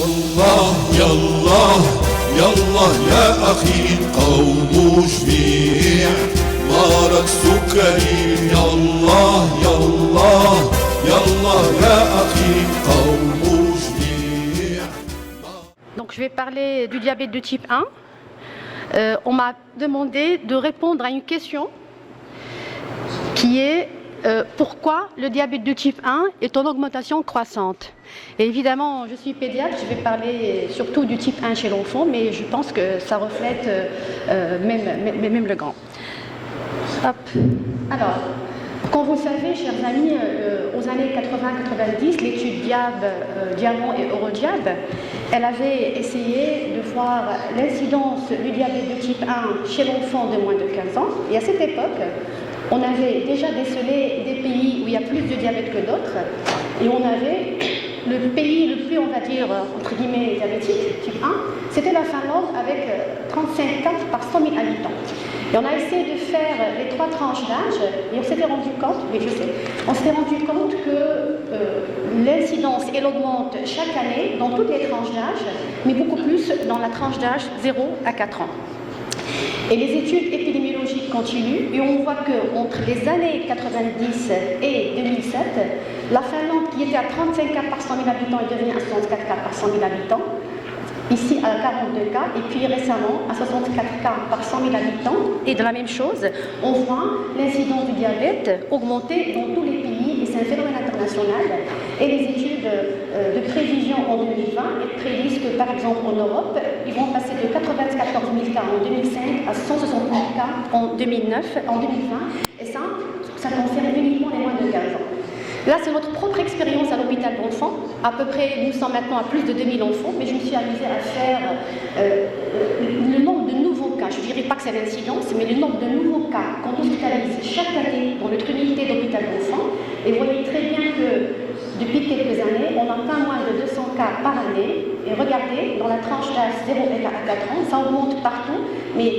يلا يلا يلا يا أخي قوم جميع مرض سكري يلا يلا يلا يا أخي قوم جميع. Donc je vais parler du diabète de type 1. On m'a demandé de répondre à une question qui est pourquoi le diabète de type 1 est en augmentation croissante. Et évidemment, je suis pédiatre, je vais parler surtout du type 1 chez l'enfant, mais je pense que ça reflète même le grand. Hop. Alors, comme vous le savez, chers amis, aux années 80-90, l'étude Diamant et Eurodiab, elle avait essayé de voir l'incidence du diabète de type 1 chez l'enfant de moins de 15 ans. Et à cette époque, on avait déjà décelé des pays où il y a plus de diabète que d'autres. Et on avait le pays le plus, on va dire, entre guillemets, diabétique, type 1, c'était la Finlande avec 35 cas par 100 000 habitants. Et on a essayé de faire les 3 tranches d'âge et on s'était rendu compte, que l'incidence, elle augmente chaque année dans toutes les tranches d'âge, mais beaucoup plus dans la tranche d'âge 0 à 4 ans. Et les études épidémiologiques continuent et on voit qu'entre les années 90 et 2007, la Finlande qui était à 35 cas par 100 000 habitants est devenue à 64 cas par 100 000 habitants. Ici à 42 cas et puis récemment à 64 cas par 100 000 habitants. Et de la même chose, on voit l'incidence du diabète augmenter dans tous les pays et c'est un phénomène international. Et les études de prévision en 2020 prédisent que par exemple en Europe, ils vont passer de 94 000 cas en 2005 à 160 000 cas en 2020. Et ça concerne uniquement les moins de 15 ans. Là, c'est notre propre expérience à l'hôpital d'enfants. À peu près, nous sommes maintenant à plus de 2000 enfants, mais je me suis amusée à faire le nombre de nouveaux cas. Je ne dirais pas que c'est l'incidence, mais le nombre de nouveaux cas qu'on hospitalise chaque année dans notre unité d'hôpital d'enfants. Et vous voyez très bien que depuis quelques années, on n'a pas moins de 200 cas par année. Et regardez, dans la tranche d'âge 0 à 4 ans, ça augmente partout. Mais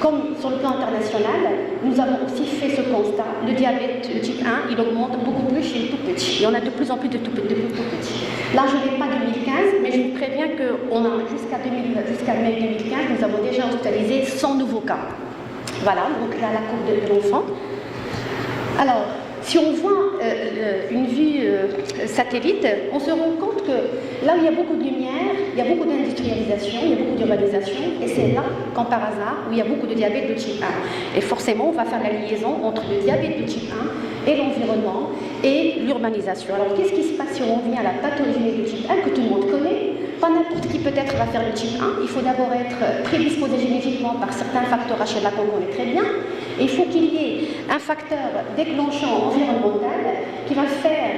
comme sur le plan international, nous avons aussi fait ce constat. Le diabète type 1, il augmente beaucoup plus chez les tout petits. Il y en a de plus en plus de tout petits. Là, je n'ai pas 2015, mais je vous préviens qu'on a jusqu'à mai 2015, nous avons déjà hospitalisé 100 nouveaux cas. Voilà, donc là, la courbe de l'enfant. Alors, si on voit une vue satellite, on se rend compte que là où il y a beaucoup de lumière, il y a beaucoup d'industrialisation, il y a beaucoup d'urbanisation, et c'est là, comme par hasard, où il y a beaucoup de diabète de type 1. Et forcément, on va faire la liaison entre le diabète de type 1 et l'environnement et l'urbanisation. Alors, qu'est-ce qui se passe si on revient à la pathologie de type 1 que tout le monde connaît? Pas n'importe qui peut-être va faire le type 1. Il faut d'abord être prédisposé génétiquement par certains facteurs HLA qu'on connaît très bien. Et il faut qu'il y ait un facteur déclenchant environnemental qui va faire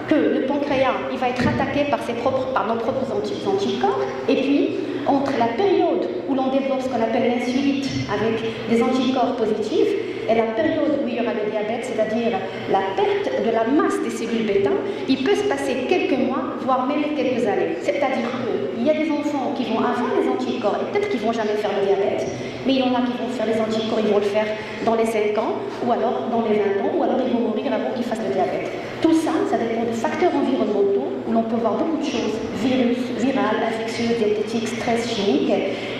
que le pancréas il va être attaqué par nos propres anticorps. Et puis, entre la période où l'on développe ce qu'on appelle l'insulite avec des anticorps positifs et la période où il y aura le diabète, c'est-à-dire la perte de la masse des cellules bêta, il peut se passer quelques mois, voire même quelques années. C'est-à-dire qu'il y a des enfants qui vont avoir les anticorps et peut-être qu'ils ne vont jamais faire le diabète, mais il y en a qui vont faire les anticorps, ils vont le faire dans les 5 ans, ou alors dans les 20 ans, ou alors ils vont mourir avant qu'ils fassent le diabète. Tout ça, ça dépend de facteurs environnementaux, où l'on peut voir beaucoup de choses, virus, virales, infectieuses, diabétiques, stress, chimiques,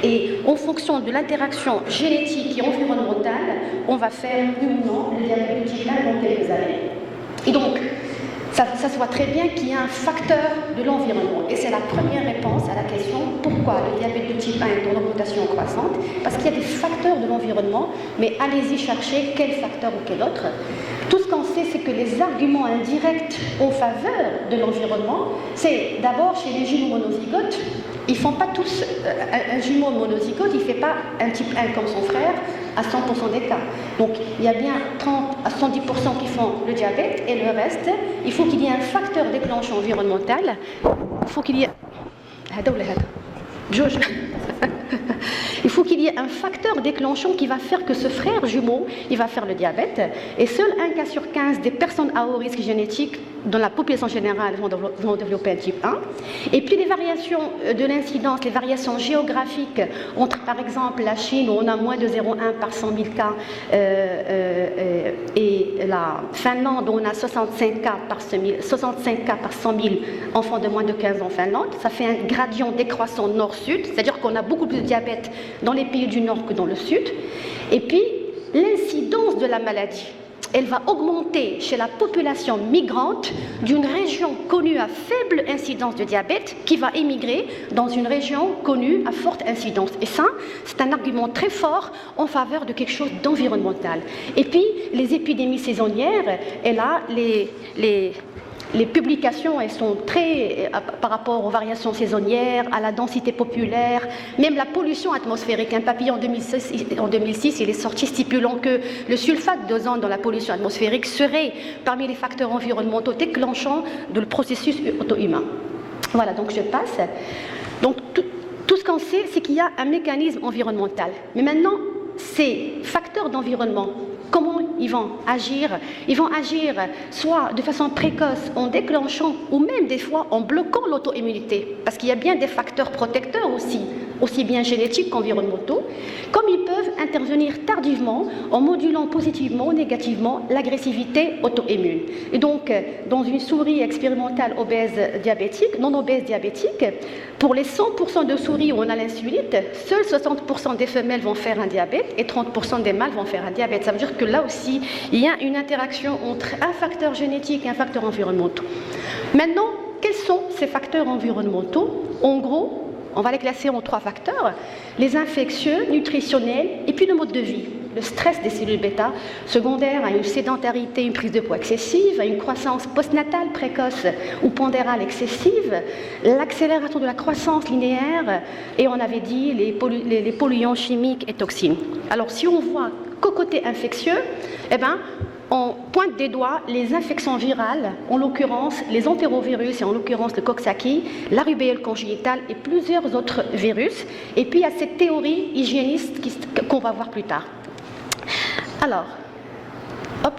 et en fonction de l'interaction génétique et environnementale, on va faire ou non le diabète de type 1 dans quelques années. Et donc, ça se voit très bien qu'il y a un facteur de l'environnement. Et c'est la première réponse à la question pourquoi le diabète de type 1 est en augmentation croissante. Parce qu'il y a des facteurs de l'environnement, mais allez-y chercher quel facteur ou quel autre. Tout ce qu'on sait, c'est que les arguments indirects en faveur de l'environnement, c'est d'abord chez les jumeaux monozygotes. Ils ne font pas tous un jumeau monozygote, il ne fait pas un type 1 comme son frère à 100% des cas. Donc il y a bien 30 à 110% qui font le diabète et le reste, il faut qu'il y ait un facteur déclenchant environnemental. Il faut qu'il y ait... Il faut qu'il y ait un facteur déclenchant qui va faire que ce frère jumeau, il va faire le diabète. Et seul 1 cas sur 15 des personnes à haut risque génétique dans la population générale vont développer un type 1. Et puis les variations de l'incidence, les variations géographiques entre par exemple la Chine où on a moins de 0,1 par 100 000 cas et la Finlande où on a 65 cas par 100 000 enfants de moins de 15 ans en Finlande. Ça fait un gradient décroissant nord-sud, c'est-à-dire qu'on a beaucoup plus de diabète dans les pays du nord que dans le sud. Et puis l'incidence de la maladie, elle va augmenter chez la population migrante d'une région connue à faible incidence de diabète qui va émigrer dans une région connue à forte incidence. Et ça, c'est un argument très fort en faveur de quelque chose d'environnemental. Et puis, les épidémies saisonnières, et là, les publications, elles sont très, par rapport aux variations saisonnières, à la densité populaire, même la pollution atmosphérique. Un papier en 2006, il est sorti stipulant que le sulfate d'ozone dans la pollution atmosphérique serait parmi les facteurs environnementaux déclenchants du processus auto-humain. Voilà, donc je passe. Donc tout ce qu'on sait, c'est qu'il y a un mécanisme environnemental. Mais maintenant, ces facteurs d'environnement, comment ils vont agir? Ils vont agir soit de façon précoce en déclenchant ou même des fois en bloquant l'auto-immunité, parce qu'il y a bien des facteurs protecteurs aussi bien génétiques qu'environnementaux, comme ils peuvent intervenir tardivement en modulant positivement ou négativement l'agressivité auto-immune. Et donc, dans une souris expérimentale obèse diabétique, non obèse diabétique, pour les 100% de souris où on a l'insulite, seuls 60% des femelles vont faire un diabète et 30% des mâles vont faire un diabète. Ça veut dire que là aussi, il y a une interaction entre un facteur génétique et un facteur environnemental. Maintenant, quels sont ces facteurs environnementaux? En gros, on va les classer en 3 facteurs: les infectieux, nutritionnels et puis le mode de vie. Le stress des cellules bêta secondaire à une sédentarité, une prise de poids excessive, à une croissance postnatale précoce ou pondérale excessive, l'accélération de la croissance linéaire et on avait dit les polluants chimiques et toxines. Alors si on voit qu'au côté infectieux, eh ben, on pointe des doigts les infections virales, en l'occurrence les entérovirus et en l'occurrence le Coxsackie, la rubéole congénitale et plusieurs autres virus. Et puis il y a cette théorie hygiéniste qu'on va voir plus tard. Alors, hop,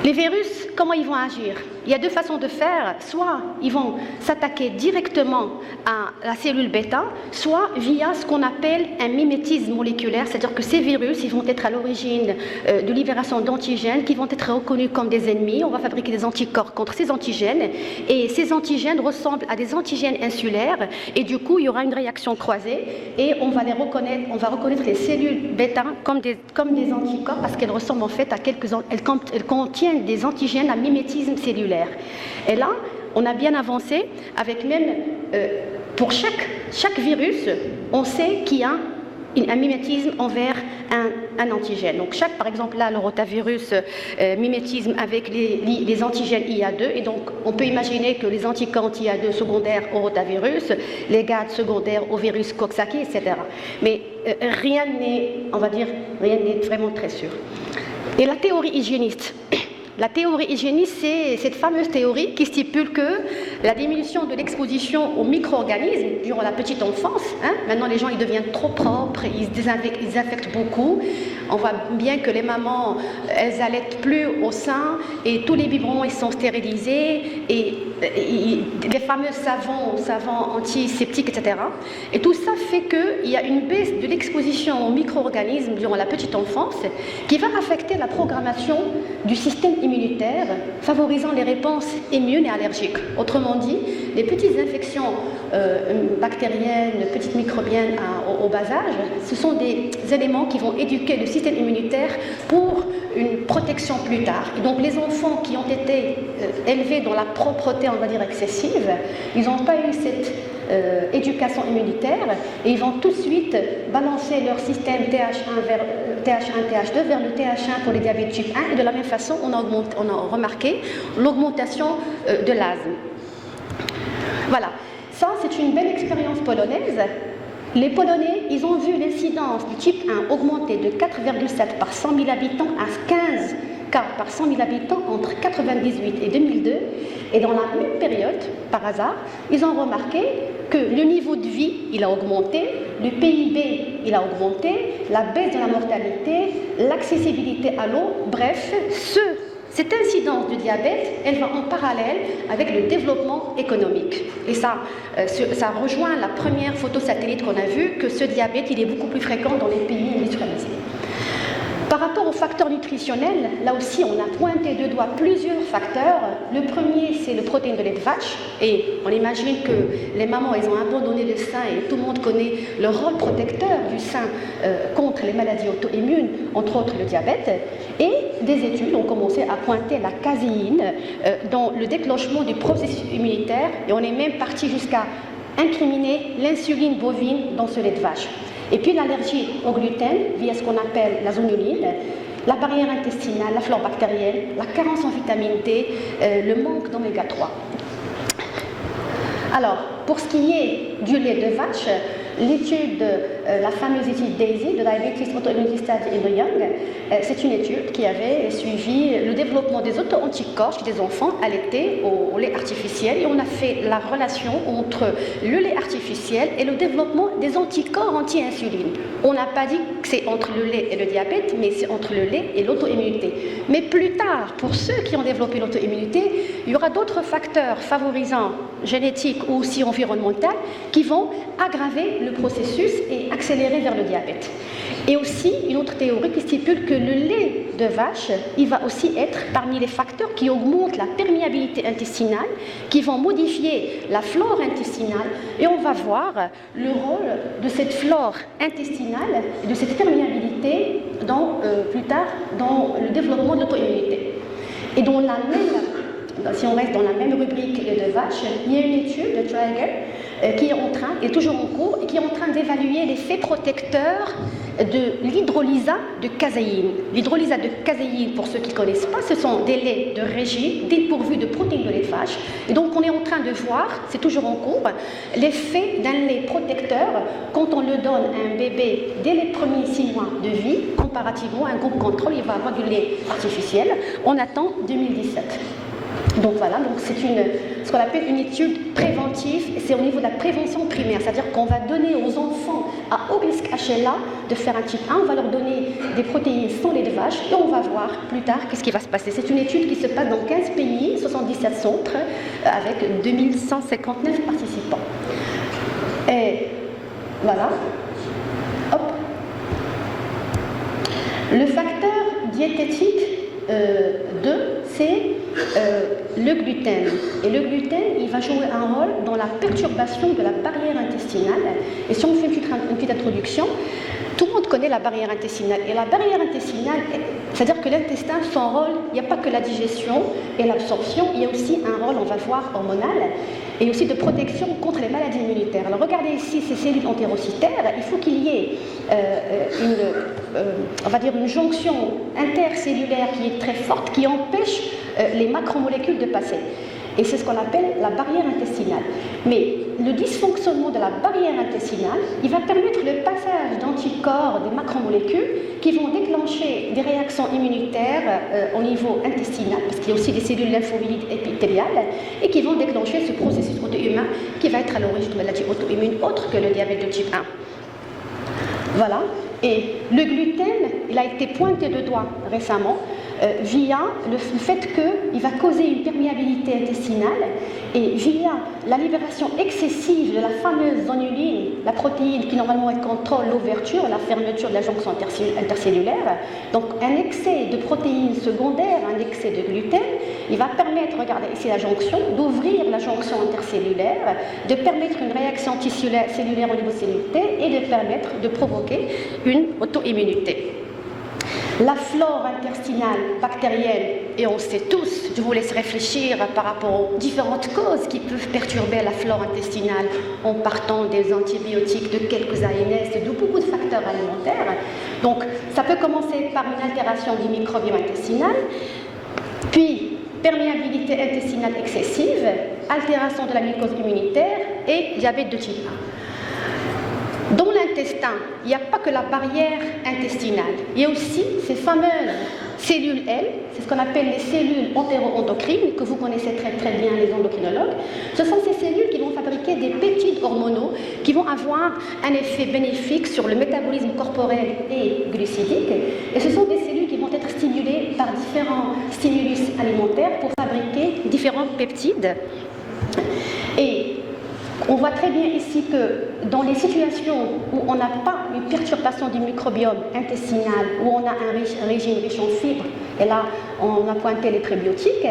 les virus, comment ils vont agir? Il y a 2 façons de faire. Soit ils vont s'attaquer directement à la cellule bêta, soit via ce qu'on appelle un mimétisme moléculaire, c'est-à-dire que ces virus, ils vont être à l'origine de libération d'antigènes qui vont être reconnus comme des ennemis. On va fabriquer des anticorps contre ces antigènes et ces antigènes ressemblent à des antigènes insulaires et du coup, il y aura une réaction croisée et on va reconnaître les cellules bêta comme des anticorps parce qu'elles ressemblent en fait à elles contiennent des antigènes à mimétisme cellulaire. Et là, on a bien avancé avec même, pour chaque virus, on sait qu'il y a un mimétisme envers un antigène. Donc par exemple là, le rotavirus mimétisme avec les antigènes IA2 et donc on peut imaginer que les anticorps IA2 secondaires au rotavirus, les GAD secondaires au virus Coxsackie, etc. Mais rien n'est vraiment très sûr. Et la théorie hygiéniste. La théorie hygiéniste, c'est cette fameuse théorie qui stipule que la diminution de l'exposition aux micro-organismes durant la petite enfance, maintenant les gens ils deviennent trop propres, ils désinfectent beaucoup. On voit bien que les mamans, elles allaitent plus au sein et tous les biberons ils sont stérilisés et les fameux savons antiseptiques, etc. Et tout ça fait qu'il y a une baisse de l'exposition aux micro-organismes durant la petite enfance qui va affecter la programmation du système immunitaire, favorisant les réponses immunes et allergiques. Autrement dit, les petites infections bactériennes, petites microbiennes au bas âge, ce sont des éléments qui vont éduquer le système immunitaire pour une protection plus tard. Et donc les enfants qui ont été élevés dans la propreté, on va dire, excessive, ils n'ont pas eu cette éducation immunitaire et ils vont tout de suite balancer leur système TH1 vers TH1, TH2 vers le TH1 pour les diabètes type 1 et de la même façon on a remarqué l'augmentation de l'asthme. Voilà, ça c'est une belle expérience polonaise. Les Polonais, ils ont vu l'incidence du type 1 augmenter de 4,7 par 100 000 habitants à 15 cas par 100 000 habitants entre 1998 et 2002. Et dans la même période, par hasard, ils ont remarqué que le niveau de vie, il a augmenté le PIB il a augmenté, la baisse de la mortalité, l'accessibilité à l'eau, bref, cette incidence du diabète, elle va en parallèle avec le développement économique. Et ça rejoint la première photo satellite qu'on a vue, que ce diabète il est beaucoup plus fréquent dans les pays industrialisés. Par rapport aux facteurs nutritionnels, là aussi on a pointé du doigt plusieurs facteurs. Le premier c'est le protéine de lait de vache, et on imagine que les mamans elles ont abandonné le sein et tout le monde connaît le rôle protecteur du sein contre les maladies auto-immunes, entre autres le diabète. Et des études ont commencé à pointer la caséine dans le déclenchement du processus immunitaire, et on est même parti jusqu'à incriminer l'insuline bovine dans ce lait de vache. Et puis l'allergie au gluten via ce qu'on appelle la zonuline, la barrière intestinale, la flore bactérienne, la carence en vitamine D, le manque d'oméga 3. Alors, pour ce qui est du lait de vache, l'étude, la fameuse étude DAISY, de Diabetes Autoimmunity Study in the Young, c'est une étude qui avait suivi le développement des auto-anticorps chez des enfants allaités au lait artificiel, et on a fait la relation entre le lait artificiel et le développement des anticorps anti-insuline. On n'a pas dit que c'est entre le lait et le diabète, mais c'est entre le lait et l'auto-immunité. Mais plus tard, pour ceux qui ont développé l'auto-immunité, il y aura d'autres facteurs favorisants, génétiques ou aussi environnementaux, qui vont aggraver le processus et accélérer vers le diabète. Et aussi une autre théorie qui stipule que le lait de vache, il va aussi être parmi les facteurs qui augmentent la perméabilité intestinale, qui vont modifier la flore intestinale, et on va voir le rôle de cette flore intestinale et de cette perméabilité plus tard dans le développement de l'auto-immunité. Et dans la même, si on reste dans la même rubrique de vache, il y a une étude de Traeger qui est toujours en cours, et qui est en train d'évaluer l'effet protecteur de l'hydrolysa de caséine. L'hydrolysa de caséine, pour ceux qui ne connaissent pas, ce sont des laits de régime dépourvus de protéines de lait de vache. Et donc on est en train de voir, c'est toujours en cours, l'effet d'un lait protecteur quand on le donne à un bébé dès les premiers 6 mois de vie, comparativement à un groupe contrôle, il va avoir du lait artificiel. On attend 2017. Donc voilà, donc c'est ce qu'on appelle une étude préventive, et c'est au niveau de la prévention primaire, c'est-à-dire qu'on va donner aux enfants à haut risque HLA de faire un type 1, on va leur donner des protéines sans lait de vache, et on va voir plus tard qu'est-ce qui va se passer. C'est une étude qui se passe dans 15 pays, 77 centres, avec 2159 participants. Et voilà. Hop. Le facteur diététique 2, c'est le gluten. Et le gluten, il va jouer un rôle dans la perturbation de la barrière intestinale. Et si on fait une petite introduction, tout le monde connaît la barrière intestinale. Et la barrière intestinale, c'est-à-dire que l'intestin, son rôle, il n'y a pas que la digestion et l'absorption, il y a aussi un rôle, on va voir, hormonal, et aussi de protection contre les maladies immunitaires. Alors regardez ici ces cellules entérocytaires, il faut qu'il y ait une jonction intercellulaire qui est très forte, qui empêche les macromolécules de passer. Et c'est ce qu'on appelle la barrière intestinale. Mais le dysfonctionnement de la barrière intestinale, il va permettre le passage d'anticorps, des macromolécules, qui vont déclencher des réactions immunitaires au niveau intestinal, parce qu'il y a aussi des cellules lymphoïdes épithéliales, et qui vont déclencher ce processus auto-immun qui va être à l'origine de maladies auto-immunes autres que le diabète de type 1. Voilà. Et le gluten, il a été pointé de doigt récemment via le fait qu'il va causer une perméabilité intestinale, et via la libération excessive de la fameuse zonuline, la protéine qui normalement contrôle l'ouverture, la fermeture de la jonction intercellulaire. Donc un excès de protéines secondaires, un excès de gluten, il va permettre, regardez ici la jonction, d'ouvrir la jonction intercellulaire, de permettre une réaction cellulaire au niveau cellulaire et de permettre de provoquer une auto-immunité. La flore intestinale bactérienne, et on sait tous, je vous laisse réfléchir par rapport aux différentes causes qui peuvent perturber la flore intestinale, en partant des antibiotiques, de quelques ANS, de beaucoup de facteurs alimentaires. Donc ça peut commencer par une altération du microbiome intestinal, puis perméabilité intestinale excessive, altération de la mucose immunitaire et diabète de type 1. Dans l'intestin, il n'y a pas que la barrière intestinale, il y a aussi ces fameuses cellules L, c'est ce qu'on appelle les cellules entéro-endocrines, que vous connaissez très très bien les endocrinologues. Ce sont ces cellules qui vont fabriquer des peptides hormonaux qui vont avoir un effet bénéfique sur le métabolisme corporel et glucidique. Et ce sont des cellules qui vont être stimulées par différents stimulus alimentaires pour fabriquer différents peptides. Et on voit très bien ici que dans les situations où on n'a pas une perturbation du microbiome intestinal, où on a un régime riche en fibres, et là on a pointé les prébiotiques,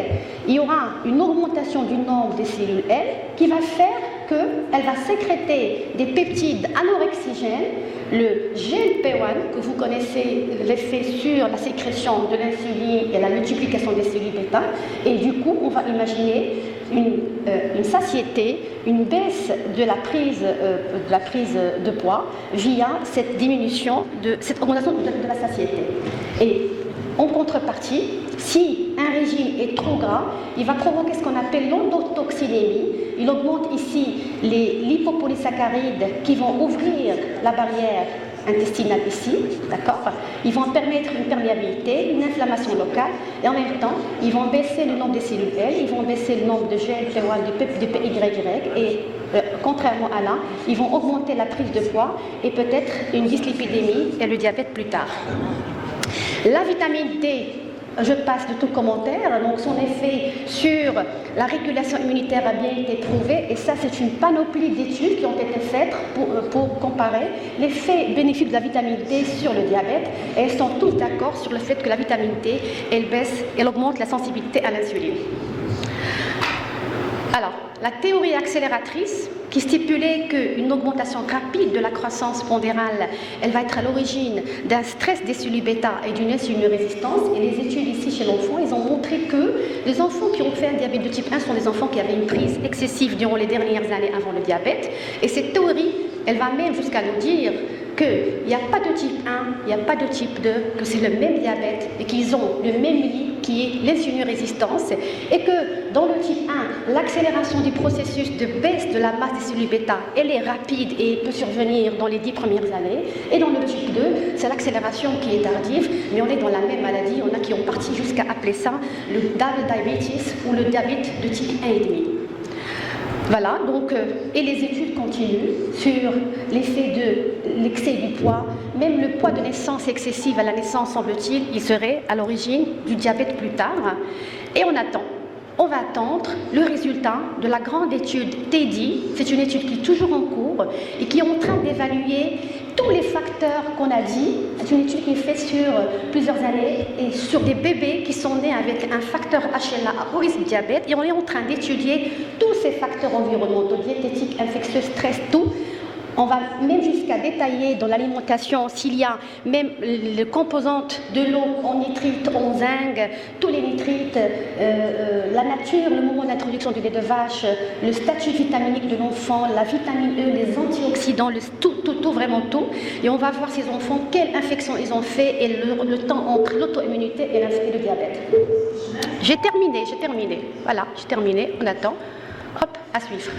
il y aura une augmentation du nombre des cellules L qui va faire qu'elle va sécréter des peptides anorexigènes, le GLP-1, que vous connaissez l'effet sur la sécrétion de l'insuline et la multiplication des cellules bêta, et du coup on va imaginer une satiété, une baisse de la prise de poids via cette diminution, cette augmentation de la satiété. Et en contrepartie, si un régime est trop gras, il va provoquer ce qu'on appelle l'endotoxinémie. Il augmente ici les lipopolysaccharides qui vont ouvrir la barrière intestinale ici, d'accord. Ils vont permettre une perméabilité, une inflammation locale, et en même temps, ils vont baisser le nombre de cellules L, ils vont baisser le nombre de GLP-1, de PYY, et contrairement à là, ils vont augmenter la prise de poids et peut-être une dyslipidémie et le diabète plus tard. La vitamine D, je passe de tout commentaire, donc son effet sur la régulation immunitaire a bien été prouvé, et ça c'est une panoplie d'études qui ont été faites pour comparer l'effet bénéfique de la vitamine D sur le diabète, et elles sont tous d'accord sur le fait que la vitamine D, elle augmente la sensibilité à l'insuline. Alors, la théorie accélératrice qui stipulait qu'une augmentation rapide de la croissance pondérale, elle va être à l'origine d'un stress des cellules bêta et d'une insulinórésistance. Et les études ici chez l'enfant, ils ont montré que les enfants qui ont fait un diabète de type 1 sont des enfants qui avaient une prise excessive durant les dernières années avant le diabète. Et cette théorie, elle va même jusqu'à nous dire qu'il n'y a pas de type 1, il n'y a pas de type 2, que c'est le même diabète et qu'ils ont le même lit qui est l'insulinórésistance, et que dans le type 1, l'accélération du processus de baisse de la masse des cellules bêta, elle est rapide et peut survenir dans les 10 premières années, et dans le type 2, c'est l'accélération qui est tardive, mais on est dans la même maladie. On a qui ont parti jusqu'à appeler ça le double diabetes ou le diabète de type 1,5. Voilà, donc, et les études continuent sur l'effet de l'excès du poids. Même le poids de naissance excessive à la naissance, semble-t-il, il serait à l'origine du diabète plus tard. Et on va attendre le résultat de la grande étude TEDDY. C'est une étude qui est toujours en cours et qui est en train d'évaluer tous les facteurs qu'on a dit. C'est une étude qui est faite sur plusieurs années et sur des bébés qui sont nés avec un facteur HLA à haut risque de diabète, et on est en train d'étudier tous ces facteurs environnementaux, diététiques, infectieux, stress, tout. On va même jusqu'à détailler dans l'alimentation s'il y a même les composantes de l'eau en nitrite, en zinc, tous les nitrites, la nature, le moment d'introduction du lait de vache, le statut vitaminique de l'enfant, la vitamine E, les antioxydants, tout, vraiment tout. Et on va voir ces enfants, quelle infection ils ont fait et le temps entre l'auto-immunité et le diabète. J'ai terminé. Voilà, j'ai terminé. On attend. Hop, à suivre.